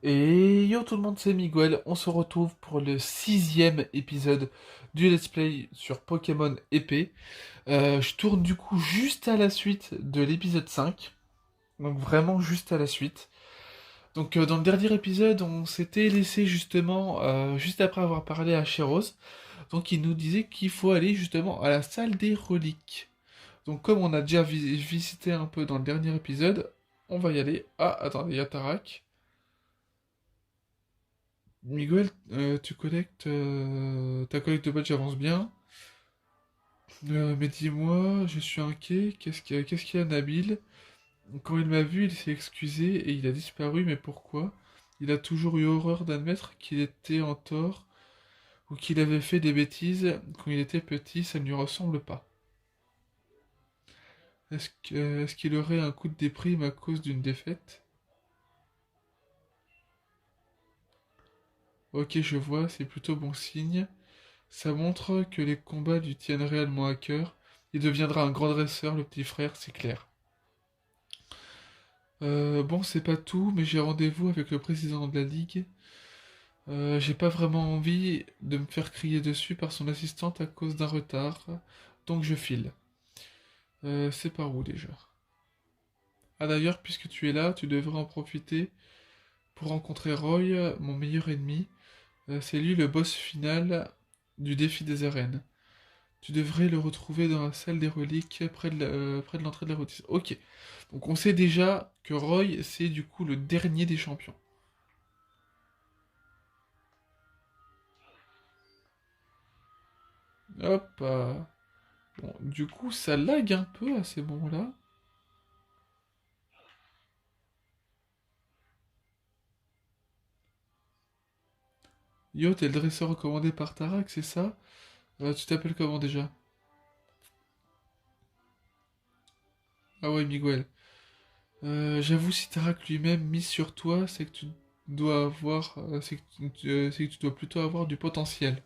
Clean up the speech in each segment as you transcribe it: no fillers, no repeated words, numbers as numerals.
Et yo tout le monde, c'est Miguel, on se retrouve pour le sixième épisode du Let's Play sur Pokémon épée. Je tourne du coup juste à la suite de l'épisode 5, donc vraiment juste à la suite. Donc dans le dernier épisode, on s'était laissé justement, juste après avoir parlé à Cheros, donc il nous disait qu'il faut aller justement à la salle des reliques. Donc comme on a déjà visité un peu dans le dernier épisode, on va y aller. Ah, attendez, il y a Tarak. Miguel, tu collectes, ta collecte de badges avance bien. Mais dis-moi, je suis inquiet. Qu'est-ce qu'il y a, Nabil? Quand il m'a vu, il s'est excusé et il a disparu. Mais pourquoi? Il a toujours eu horreur d'admettre qu'il était en tort ou qu'il avait fait des bêtises quand il était petit. Ça ne lui ressemble pas. Est-ce qu'il aurait un coup de déprime à cause d'une défaite? Ok, je vois, c'est plutôt bon signe. Ça montre que les combats lui tiennent réellement à cœur. Il deviendra un grand dresseur, le petit frère, c'est clair. Bon, c'est pas tout, mais j'ai rendez-vous avec le président de la ligue. J'ai pas vraiment envie de me faire crier dessus par son assistante à cause d'un retard, donc je file. C'est par où déjà? Ah d'ailleurs, puisque tu es là, tu devrais en profiter pour rencontrer Roy, mon meilleur ennemi. C'est lui le boss final du défi des arènes. Tu devrais le retrouver dans la salle des reliques près de l'entrée de la route. Ok. Donc on sait déjà que Roy, c'est du coup le dernier des champions. Hop. Bon, du coup, ça lag un peu à ces moments-là. Yo, t'es le dresseur recommandé par Tarak, c'est ça? Tu t'appelles comment déjà? Ah ouais, Miguel. J'avoue, si Tarak lui-même mise sur toi, c'est que tu dois avoir, c'est que tu dois plutôt avoir du potentiel.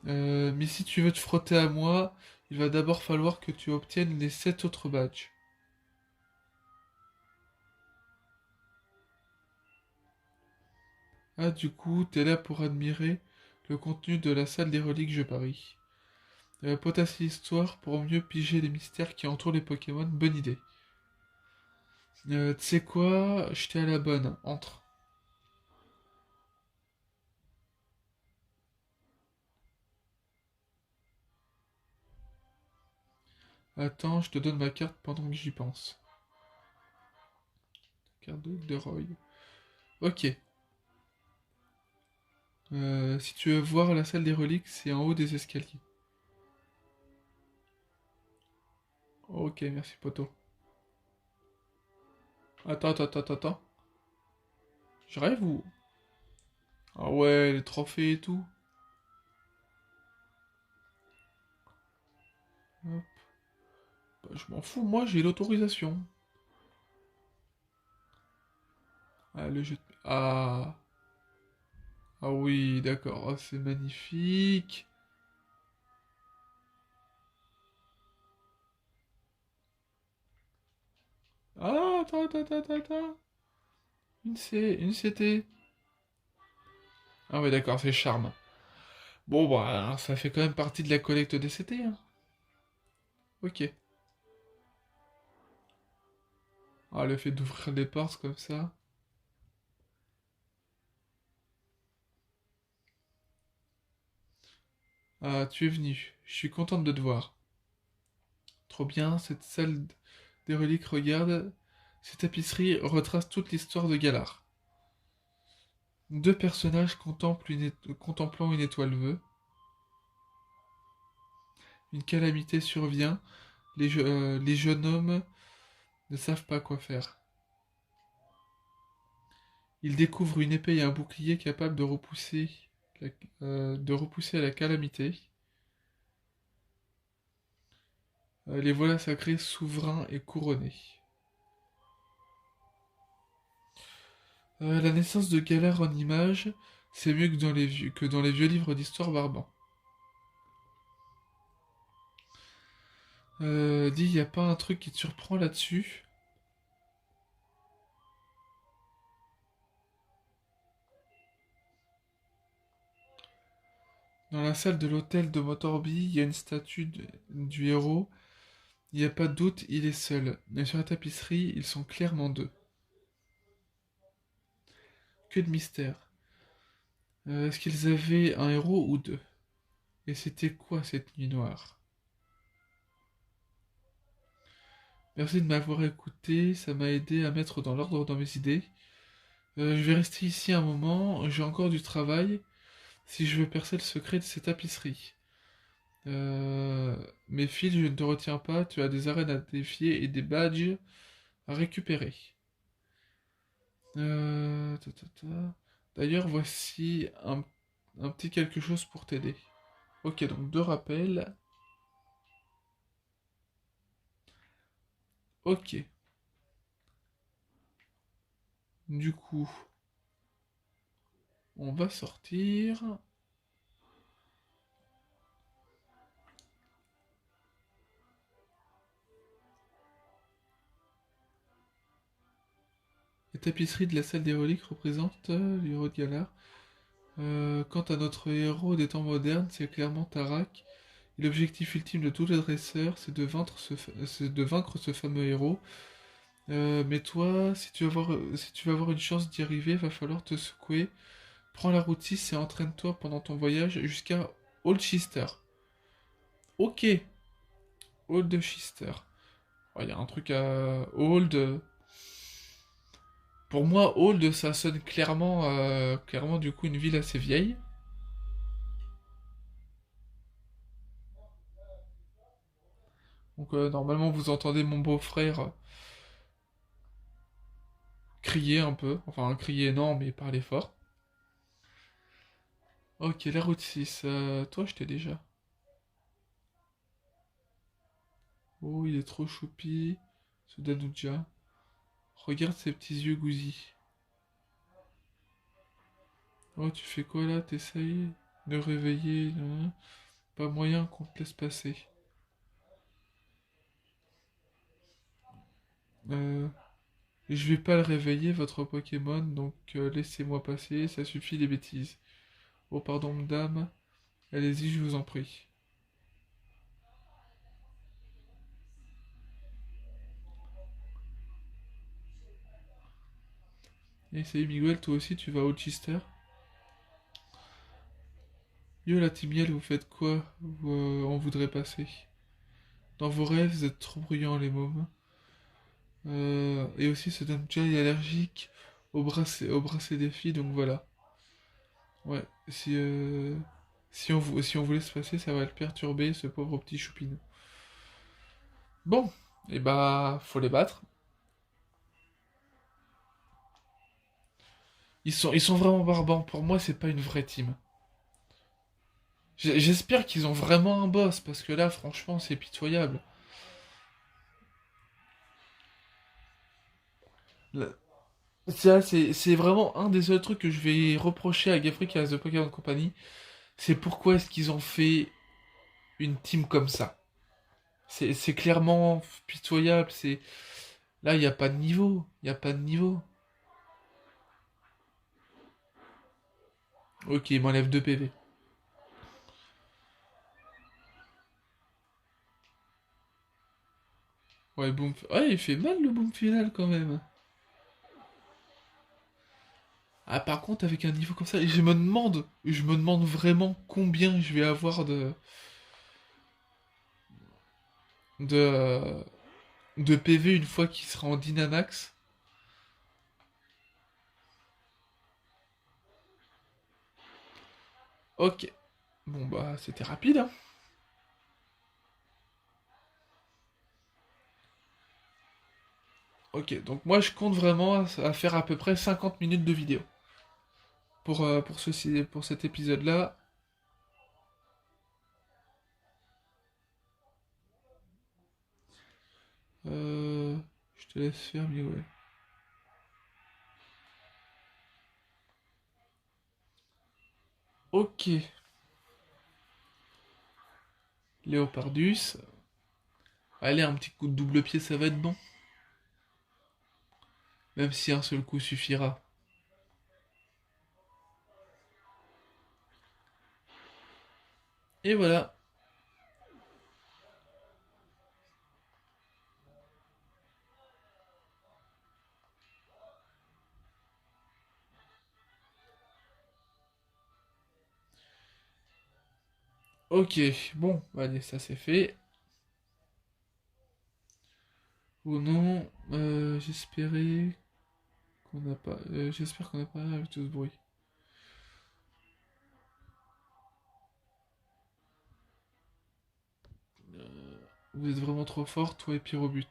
Mais si tu veux te frotter à moi, il va d'abord falloir que tu obtiennes les 7 autres badges. Ah, du coup, t'es là pour admirer le contenu de la salle des reliques, je parie. Potasser l'histoire pour mieux piger les mystères qui entourent les Pokémon, bonne idée. Tu sais quoi, j'étais à la bonne, entre. Attends, je te donne ma carte pendant que j'y pense. Carte de Roy. Ok. Si tu veux voir la salle des reliques, c'est en haut des escaliers. Ok, merci poto. Attends. J'arrive ou... Ah ouais, les trophées et tout. Hop. Bah, je m'en fous, moi j'ai l'autorisation. Ah, le jeu... Ah... Ah oui, d'accord, ah, c'est magnifique. Ah, attends. Une CT. Ah ouais, d'accord, c'est charme. Bon, bah, ça fait quand même partie de la collecte des CT, hein. Ok. Ah, le fait d'ouvrir les portes comme ça. Ah, tu es venu. Je suis contente de te voir. Trop bien, cette salle des reliques, regarde. Ces tapisseries retracent toute l'histoire de Galar. Deux personnages contemplant une étoile vœu. Une calamité survient. Les jeunes hommes ne savent pas quoi faire. Ils découvrent une épée et un bouclier capables la, de repousser la calamité. Les voilà sacrés, souverains et couronnés. La naissance de Galar en images, c'est mieux que dans les vieux livres d'histoire barbants. Dis, y a pas un truc qui te surprend là-dessus? Dans la salle de l'hôtel de Motorby, il y a une statue du héros. Il n'y a pas de doute, il est seul. Mais sur la tapisserie, ils sont clairement deux. Que de mystère. Est-ce qu'ils avaient un héros ou deux? Et c'était quoi cette nuit noire? Merci de m'avoir écouté, ça m'a aidé à mettre dans l'ordre dans mes idées. Je vais rester ici un moment, j'ai encore du travail, si je veux percer le secret de ces tapisseries. Mes fils, je ne te retiens pas, tu as des arènes à défier et des badges à récupérer. Ta, ta, ta. D'ailleurs, voici un petit quelque chose pour t'aider. Ok, donc deux rappels. Ok. Du coup, on va sortir. Les tapisseries de la salle des reliques représentent l'héros de Galar. Quant à notre héros des temps modernes, c'est clairement Tarak. Et l'objectif ultime de tous les dresseurs, c'est de vaincre ce fameux héros. Mais toi, si tu veux avoir une chance d'y arriver, va falloir te secouer. Prends la route 6 et entraîne-toi pendant ton voyage jusqu'à Oldchester. Ok, Oldchester. Il y a un truc à Old. Pour moi, Old, ça sonne clairement du coup une ville assez vieille. Donc normalement, vous entendez mon beau-frère crier un peu. Enfin, crier non, mais parler fort. Ok, la route 6. Toi, je t'ai déjà. Oh, il est trop choupi, ce Danuja. Regarde ses petits yeux goussis. Oh, tu fais quoi là? T'essayes de réveiller? Non. Pas moyen qu'on te laisse passer. Euh, je vais pas le réveiller, votre Pokémon, donc laissez-moi passer, ça suffit les bêtises. Oh, pardon, madame. Allez-y, je vous en prie. Et salut Miguel, toi aussi tu vas au Chester? Yo la Timiel, vous faites quoi? On voudrait passer. Dans vos rêves, vous êtes trop bruyants les mômes. Et aussi ce Damja est allergique au bracelet des filles, donc voilà. Ouais, si on vous laisse passer, ça va le perturber, ce pauvre petit choupine. Bon, et bah, faut les battre. Ils sont vraiment barbants. Pour moi, c'est pas une vraie team. J'espère qu'ils ont vraiment un boss, parce que là, franchement, c'est pitoyable. Là, c'est vraiment un des seuls trucs que je vais reprocher à Game Freak et à The Pokémon Company. C'est pourquoi est-ce qu'ils ont fait une team comme ça. C'est clairement pitoyable. Là, il n'y a pas de niveau. Il n'y a pas de niveau. Ok, il m'enlève 2 PV. Ouais, boom. Ouais, il fait mal le boom final quand même. Ah, par contre, avec un niveau comme ça, je me demande vraiment combien je vais avoir de, de PV une fois qu'il sera en Dynamax. Ok. Bon, bah, c'était rapide, hein. Ok, donc moi, je compte vraiment à faire à peu près 50 minutes de vidéo pour cet épisode-là. Euh, je te laisse faire, mais ouais. Ok, Léopardus. Allez, un petit coup de double pied, ça va être bon. Même si un seul coup suffira. Et voilà. Ok, bon, allez, ça c'est fait. Ou non, j'espère qu'on n'a pas avec tout ce bruit. Vous êtes vraiment trop fort, toi et Pyrobut.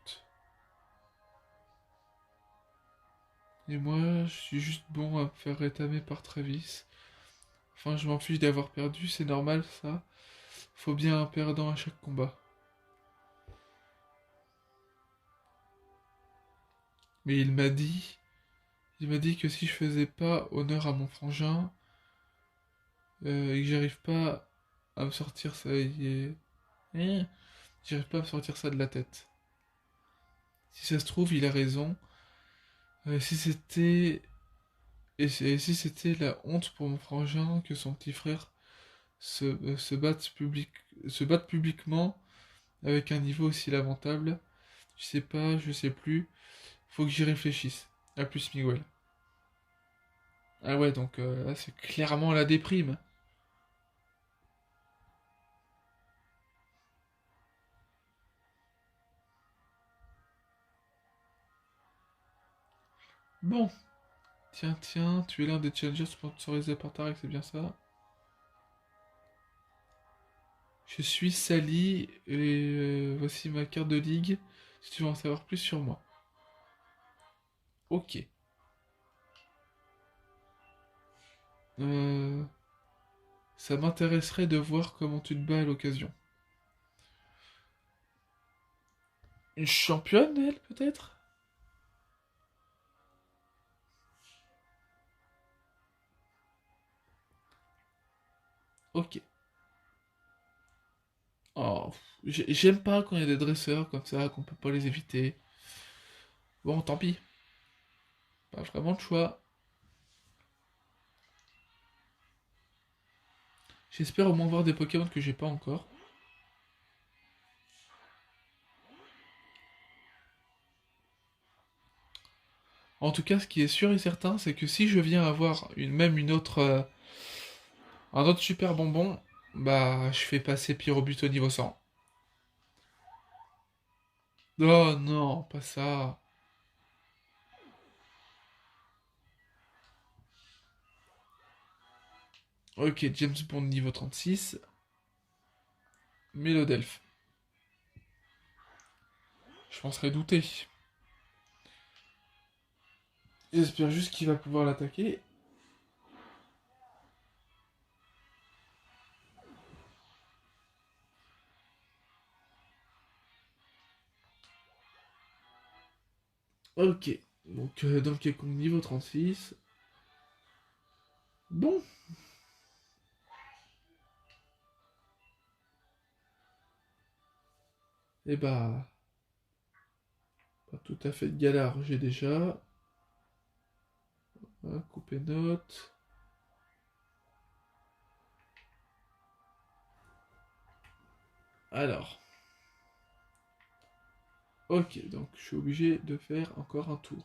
Et moi, je suis juste bon à me faire rétamer par Travis. Enfin, je m'en fiche d'avoir perdu, c'est normal ça. Faut bien un perdant à chaque combat. Mais il m'a dit que si je faisais pas honneur à mon frangin, et que j'arrive pas à me sortir ça, j'arrive pas à me sortir ça de la tête. Si ça se trouve, il a raison. Si c'était et si c'était la honte pour mon frangin que son petit frère se batte publiquement avec un niveau aussi lamentable, je sais pas, je sais plus. Faut que j'y réfléchisse. À plus, Miguel. Ah ouais, donc là, c'est clairement la déprime. Bon, tiens, tiens, tu es l'un des challengers sponsorisés par Tarek, c'est bien ça? Je suis Sally et voici ma carte de ligue si tu veux en savoir plus sur moi. Ok. Euh, Ça m'intéresserait de voir comment tu te bats à l'occasion. Une championne, elle, peut-être? Ok. Oh, j'aime pas quand il y a des dresseurs comme ça, qu'on peut pas les éviter. Bon, tant pis. Pas vraiment de choix. J'espère au moins voir des Pokémon que j'ai pas encore. En tout cas, ce qui est sûr et certain, c'est que si je viens avoir même un autre super bonbon, bah, je fais passer Pyrobut au niveau 100. Oh non, pas ça. Ok, James Bond niveau 36. Mélodelph. Je m'en serais douté. J'espère juste qu'il va pouvoir l'attaquer. Ok. Donc, Donkey Kong niveau 36. Bon. Et bah, pas tout à fait de galère, j'ai déjà. Couper note. Alors. Ok, donc je suis obligé de faire encore un tour.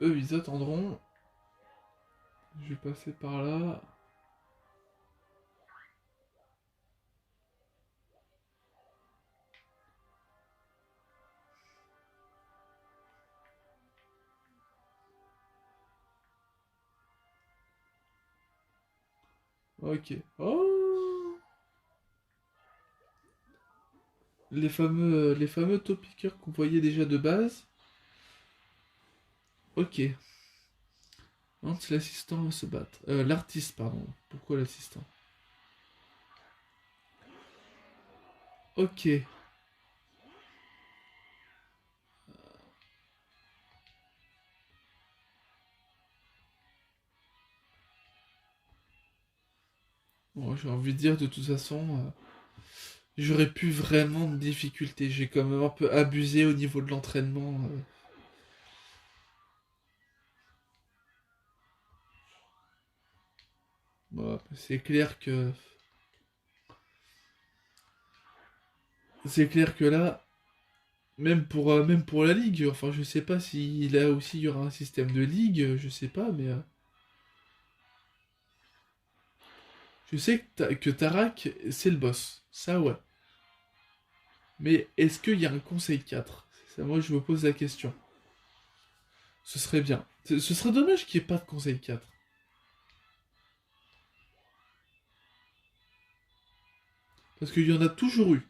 Eux, ils attendront. Je vais passer par là. Ok. Oh, les fameux top pickers qu'on voyait déjà de base. Ok. Lance l'assistant se battre. L'artiste, pardon. Pourquoi l'assistant? Ok. Bon, j'ai envie de dire de toute façon, J'aurais pu vraiment de difficultés. J'ai quand même un peu abusé au niveau de l'entraînement. Bon, c'est clair que là, même pour la ligue, enfin je sais pas si là aussi il y aura un système de ligue, je sais pas, mais je sais que Tarak c'est le boss, ça ouais. Mais est-ce qu'il y a un conseil 4? C'est ça, moi je me pose la question. Ce serait bien. Ce serait dommage qu'il n'y ait pas de conseil 4. Parce qu'il y en a toujours eu.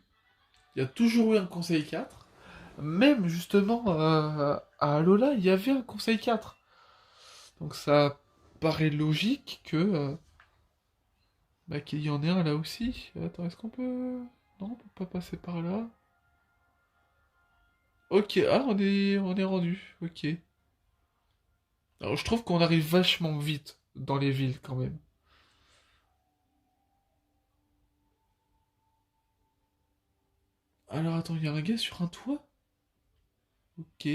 Il y a toujours eu un conseil 4. Même justement à Alola, il y avait un conseil 4. Donc ça paraît logique bah, qu'il y en ait un là aussi. Attends, est-ce qu'on peut... Non, on peut pas passer par là. Ok, ah, on est rendu. Ok. Alors je trouve qu'on arrive vachement vite dans les villes quand même. Alors attends, il y a un gars sur un toit? Ok.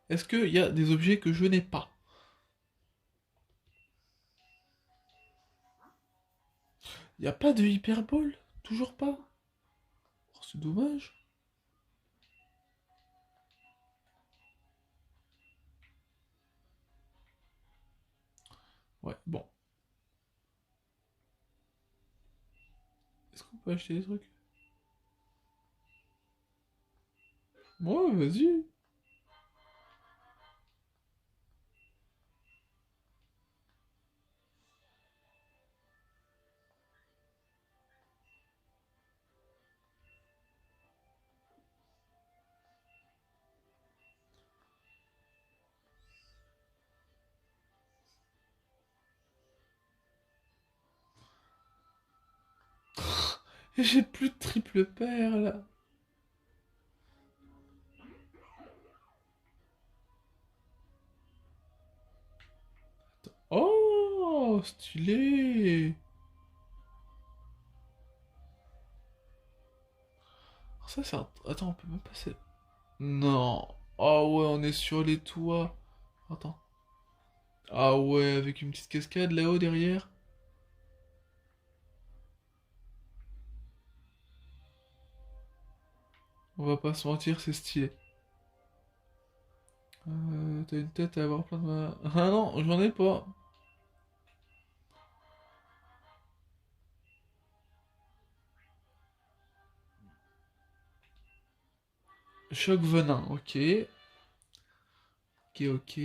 Est-ce qu'il y a des objets que je n'ai pas? Il n'y a pas de hyperbole? Toujours pas? Oh, c'est dommage. Ouais, bon. Est-ce qu'on peut acheter des trucs? Ouais, vas-y. J'ai plus de triple paire là. Oh, stylé. Ça, c'est un... Attends, on peut même passer. Non. Ah ouais, on est sur les toits. Attends. Ah ouais, avec une petite cascade là-haut derrière. On va pas se mentir, c'est stylé. T'as une tête à avoir plein de... Ah non, j'en ai pas. Choc venin, ok. Ok, ok.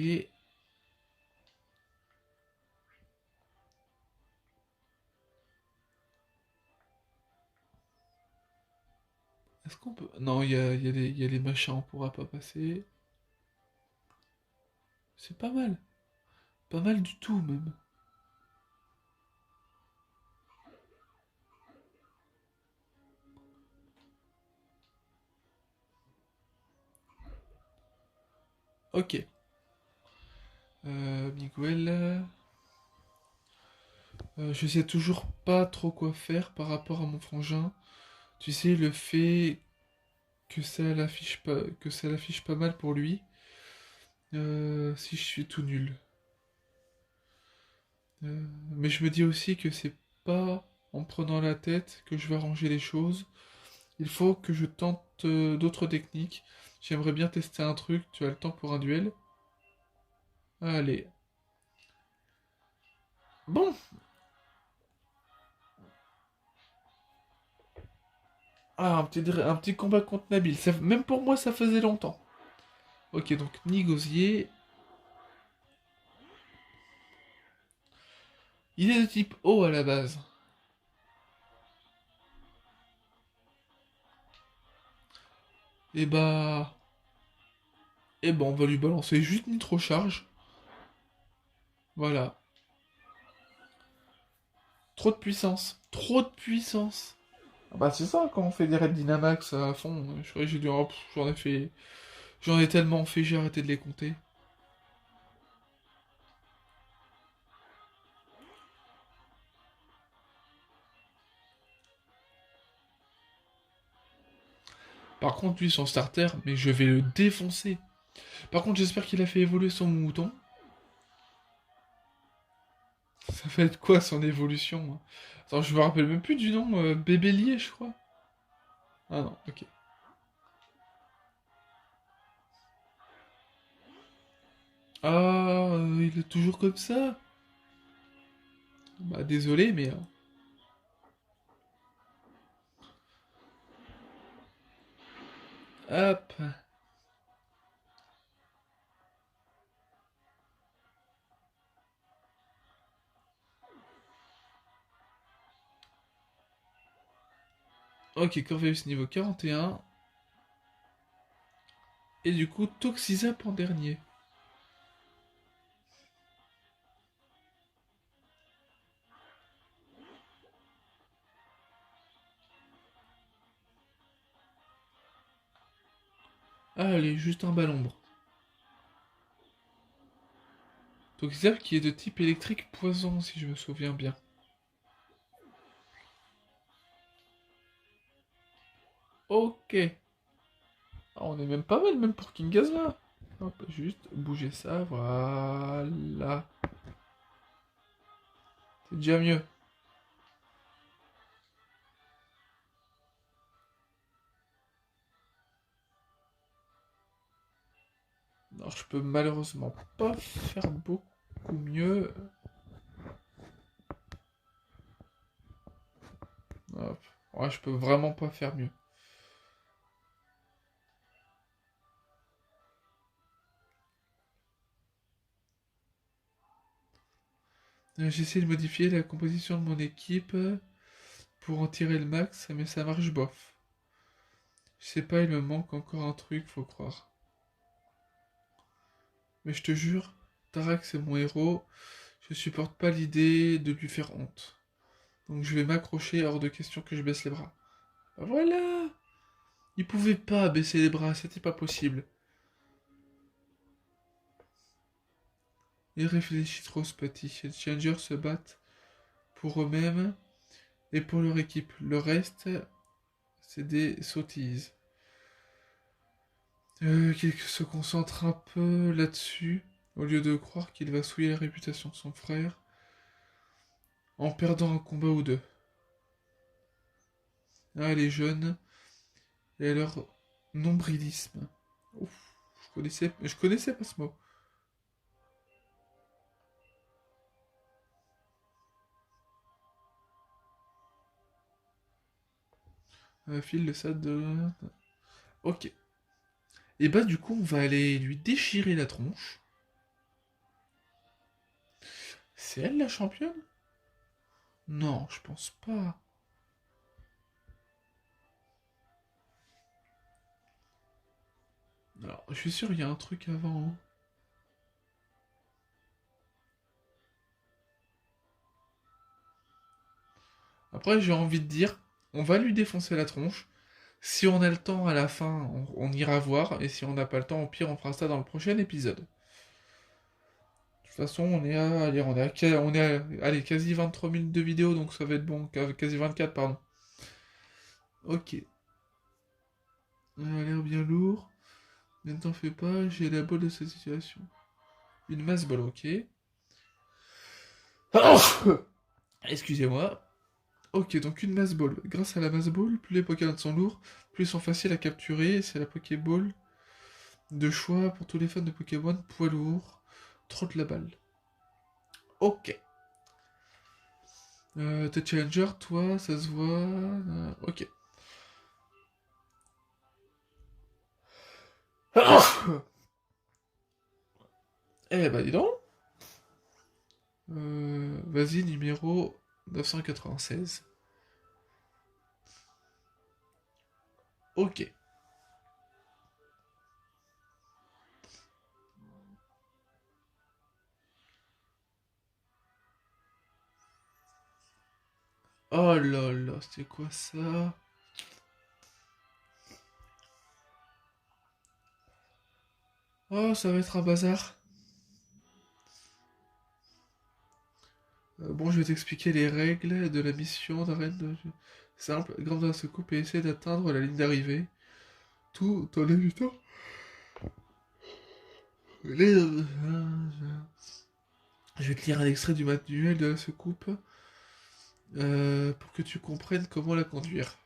Est-ce qu'on peut... Non, il y a les machins, on pourra pas passer. C'est pas mal. Pas mal du tout, même. Ok. Miguel... je sais toujours pas trop quoi faire par rapport à mon frangin. Tu sais, le fait que ça l'affiche pas mal pour lui, si je suis tout nul. Mais je me dis aussi que c'est pas en me prenant la tête que je vais arranger les choses. Il faut que je tente d'autres techniques. J'aimerais bien tester un truc. Tu as le temps pour un duel? Allez. Bon. Ah, un petit combat contre Nabil. Même pour moi, ça faisait longtemps. Ok, donc Nigosier. Il est de type eau à la base. Et bah... Et bon, on va lui balancer juste Nitro Charge. Voilà. Trop de puissance. Trop de puissance. Ah bah c'est ça quand on fait des raids Dynamax à fond. J'ai dû... oh, j'en ai fait... J'en ai tellement fait, j'ai arrêté de les compter. Par contre, lui, son starter, mais je vais le défoncer. Par contre, j'espère qu'il a fait évoluer son mouton. Ça va être quoi son évolution, hein? Attends, je me rappelle même plus du nom. Bébélier, je crois. Ah non, ok. Ah, il est toujours comme ça? Bah, désolé, mais... Hop. Ok, Corvus niveau 41. Et du coup, Toxizap en dernier. Ah, allez, juste un ballon. Toxizap qui est de type électrique poison, si je me souviens bien. Ok. Ah, on est même pas mal, même pour Kingazma. Hop, juste bouger ça, voilà. C'est déjà mieux. Non, je peux malheureusement pas faire beaucoup mieux. Hop. Ouais, je peux vraiment pas faire mieux. J'essaie de modifier la composition de mon équipe pour en tirer le max, mais ça marche bof. Je sais pas, il me manque encore un truc, faut croire. Mais je te jure, Tarak c'est mon héros, je supporte pas l'idée de lui faire honte. Donc je vais m'accrocher hors de question que je baisse les bras. Bah voilà. Il pouvait pas baisser les bras, c'était pas possible. Il réfléchit trop ce petit. Les challengers se battent pour eux-mêmes et pour leur équipe. Le reste, c'est des sottises. Qu'il se concentre un peu là-dessus, au lieu de croire qu'il va souiller la réputation de son frère en perdant un combat ou deux. Ah, les jeunes et leur nombrilisme. Ouf, je connaissais pas ce mot. File le sad de... Ok. Et bah du coup, on va aller lui déchirer la tronche. C'est elle la championne? Non, je pense pas. Alors, je suis sûr, il y a un truc avant, hein. Après, j'ai envie de dire, on va lui défoncer la tronche. Si on a le temps à la fin, on ira voir. Et si on n'a pas le temps, au pire, on fera ça dans le prochain épisode. De toute façon, on est à, allez, allez, quasi 23 minutes de vidéo, donc ça va être bon. Quasi 24, pardon. Ok. Ça a l'air bien lourd. Mais ne t'en fais pas, j'ai la balle de cette situation. Une masse balle, ok. Excusez-moi. Ok, donc une masse ball. Grâce à la masse ball, plus les Pokémon sont lourds, plus ils sont faciles à capturer. C'est la Pokéball de choix pour tous les fans de Pokémon poids lourd. Trotte la balle. Ok. T'es challenger, toi, ça se voit. Ok. Eh bah dis donc. Vas-y, numéro 996. Ok. Oh là là, c'était quoi ça? Oh, ça va être un bazar. Bon, je vais t'expliquer les règles de la mission d'arène. Simple, grimpe dans la soucoupe et essaie d'atteindre la ligne d'arrivée. tout en évitant les... Je vais te lire un extrait du manuel de la soucoupe pour que tu comprennes comment la conduire.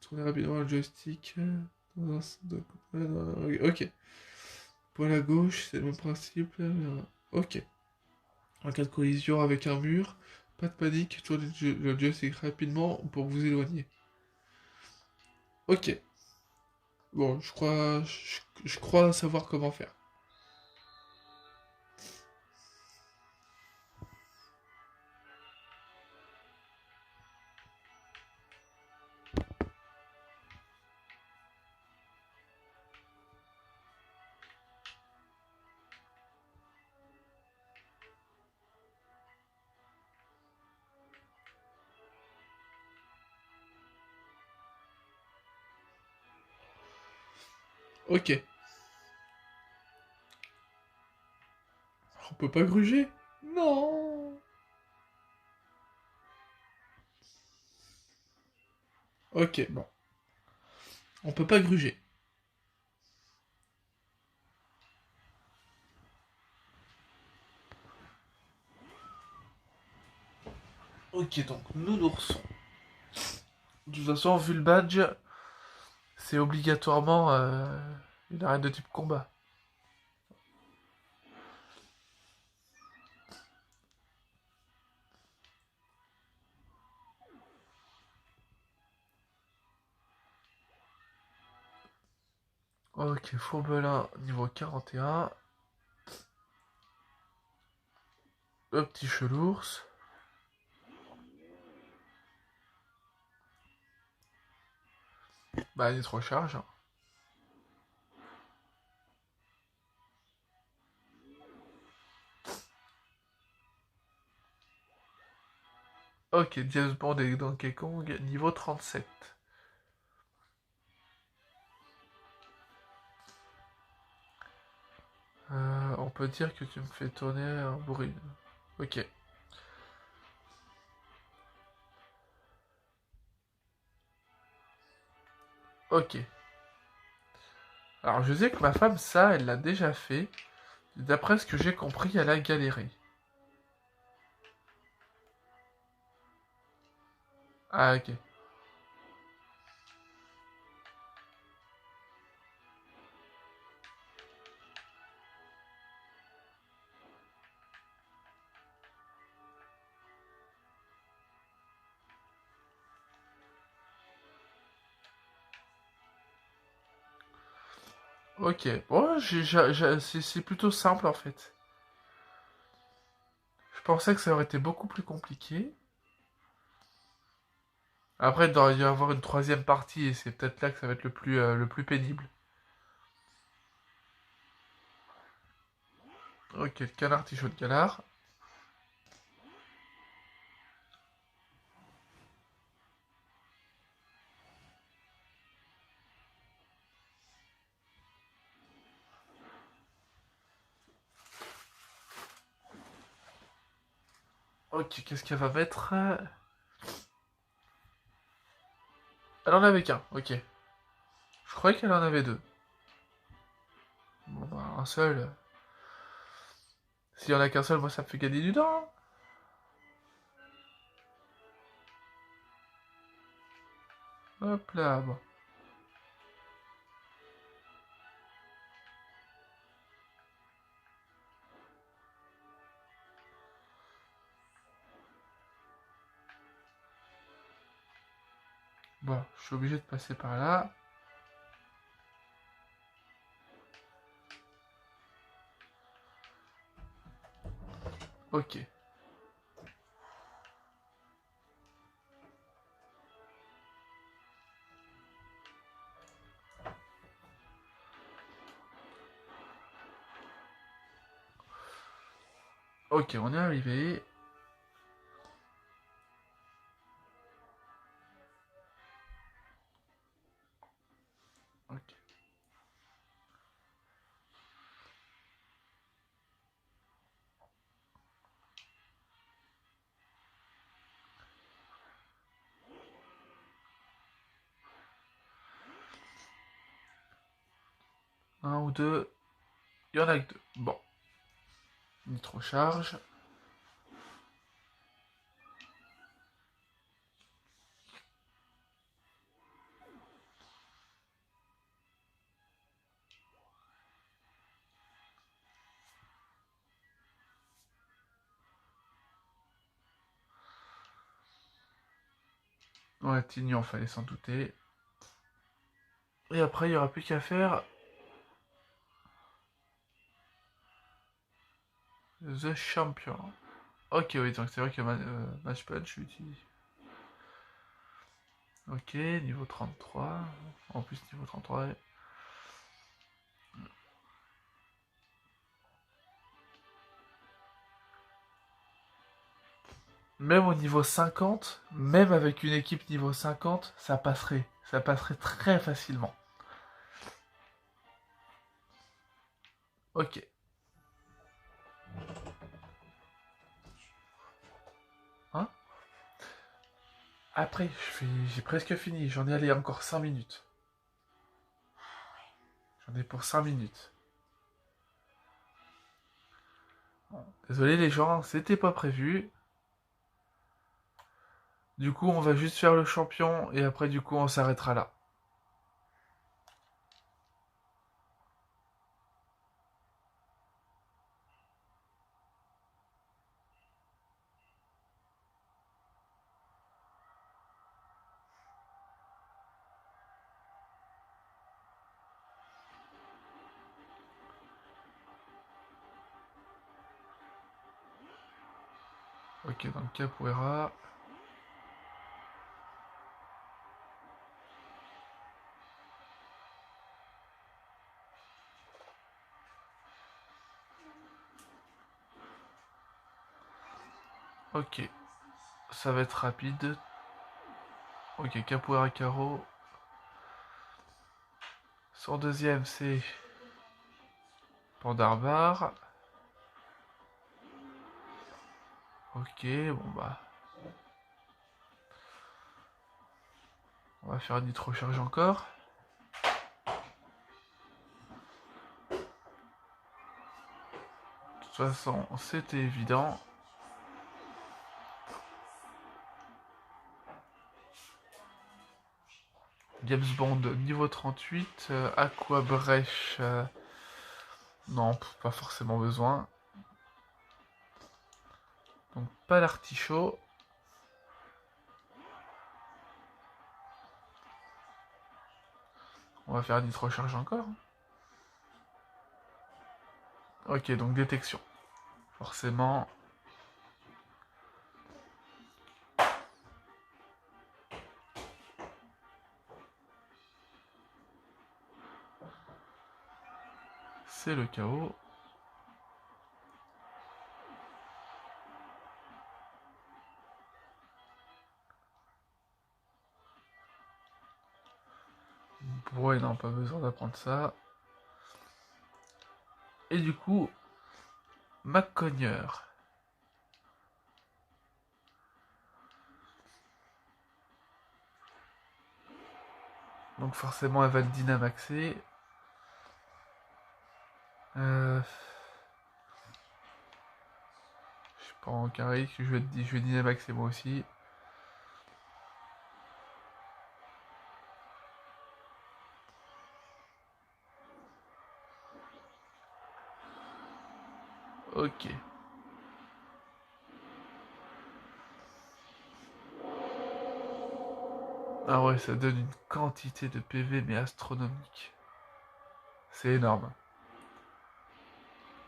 Tournez rapidement le joystick. Ok. Pour la gauche, c'est le même principe. Ok. En cas de collision avec un mur, pas de panique, tournez le joystick rapidement pour vous éloigner. Ok. Bon, je crois savoir comment faire. Ok. On peut pas gruger? Non. Ok, bon. On peut pas gruger. Ok, donc nous nounours. De toute façon, vu le badge, c'est obligatoirement une arène de type combat. Ok, Fourbelin niveau 41. Le petit chelours. Bah, il est trop charge. Ok, James Bond et Donkey Kong niveau 37. On peut dire que tu me fais tourner un bruit. Ok. Ok. Alors je sais que ma femme, ça, elle l'a déjà fait. D'après ce que j'ai compris, elle a galéré. Ah, ok. Ok. Bon, c'est plutôt simple en fait. Je pensais que ça aurait été beaucoup plus compliqué. Après, il doit y avoir une troisième partie et c'est peut-être là que ça va être le plus pénible. Ok, le canard tichot de galard. Ok, qu'est-ce qu'elle va mettre? Elle en avait qu'un, ok. Je croyais qu'elle en avait deux. Bon, bah, un seul. S'il y en a qu'un seul, moi, ça me fait gagner du temps. Hop là, bon. Bon, je suis obligé de passer par là. Ok. Ok, on est arrivé. Ok. Un ou deux. Il y en a que deux. Bon. Nitro charge. Ouais, Tignon, fallait s'en douter. Et après, il n'y aura plus qu'à faire The Champion. Ok, oui, donc c'est vrai que Match Punch utilise. Ok, niveau 33. En plus, niveau 33. Même au niveau 50, même avec une équipe niveau 50, ça passerait. Ça passerait très facilement. Ok. Hein? Après, j'ai presque fini. J'en ai allé encore 5 minutes. J'en ai pour 5 minutes. Désolé les gens, c'était pas prévu. Du coup, on va juste faire le champion et après, du coup, on s'arrêtera là. Ok, donc Capoeira. Ok, ça va être rapide. Ok, Capoeira Caro. Son deuxième, c'est Pandarbar. Ok, bon bah. On va faire Nitro Charge encore. De toute façon, c'était évident. James Bond niveau 38. Aqua Brèche. Non, pas forcément besoin. Donc pas l'artichaut. On va faire Nitro Charge encore. Ok, donc détection. Forcément. C'est le chaos. Ouais, non, pas besoin d'apprendre ça. Et du coup, McCogneur. Donc forcément, elle va le dynamaxer. Je suis pas en carré, je vais dynamaxer moi aussi. Ok. Ah ouais, ça donne une quantité de PV mais astronomique. C'est énorme.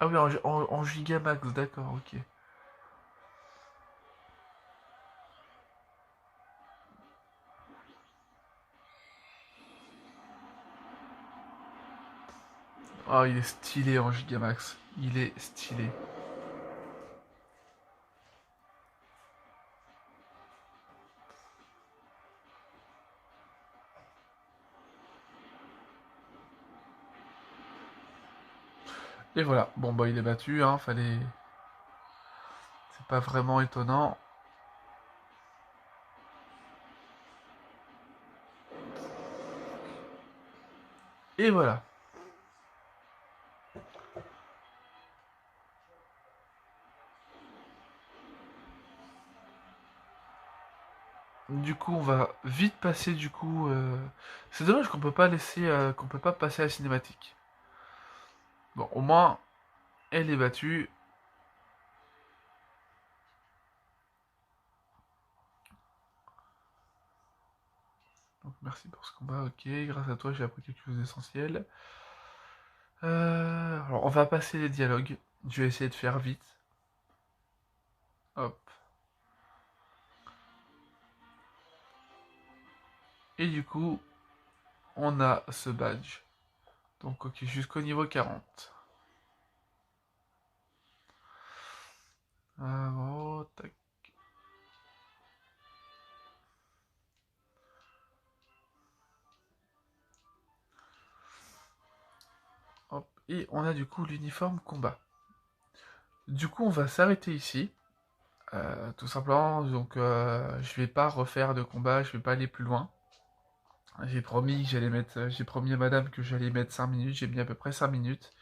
Ah oui, en gigamax, d'accord, ok. Ah, il est stylé en gigamax. Il est stylé. Et voilà. Bon, bah, il est battu, hein, fallait... C'est pas vraiment étonnant. Et voilà. Du coup, on va vite passer du coup. C'est dommage qu'on peut pas laisser, qu'on peut pas passer à la cinématique. Bon, au moins, elle est battue. Donc merci pour ce combat, ok. Grâce à toi, j'ai appris quelque chose d'essentiel. Alors, on va passer les dialogues. Je vais essayer de faire vite. Hop. Et du coup, on a ce badge. Donc, ok, jusqu'au niveau 40. Oh, tac. Hop. Et on a du coup l'uniforme combat. Du coup, on va s'arrêter ici. Tout simplement, donc je vais pas refaire de combat, je vais pas aller plus loin. J'ai promis à madame que j'allais mettre 5 minutes, j'ai mis à peu près 5 minutes.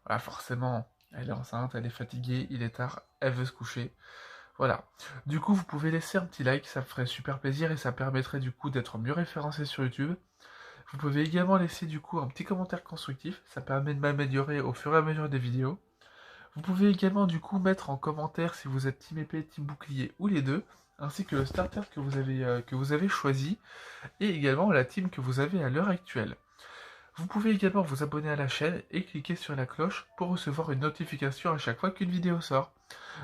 Voilà, forcément, elle est enceinte, elle est fatiguée, il est tard, elle veut se coucher. Voilà. Du coup, vous pouvez laisser un petit like, ça me ferait super plaisir et ça permettrait du coup d'être mieux référencé sur YouTube. Vous pouvez également laisser du coup un petit commentaire constructif, ça permet de m'améliorer au fur et à mesure des vidéos. Vous pouvez également du coup mettre en commentaire si vous êtes Team épée, Team bouclier ou les deux, ainsi que le starter que vous avez choisi, et également la team que vous avez à l'heure actuelle. Vous pouvez également vous abonner à la chaîne et cliquer sur la cloche pour recevoir une notification à chaque fois qu'une vidéo sort.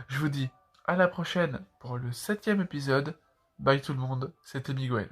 Je vous dis à la prochaine pour le 7e épisode. Bye tout le monde, c'était Miguel.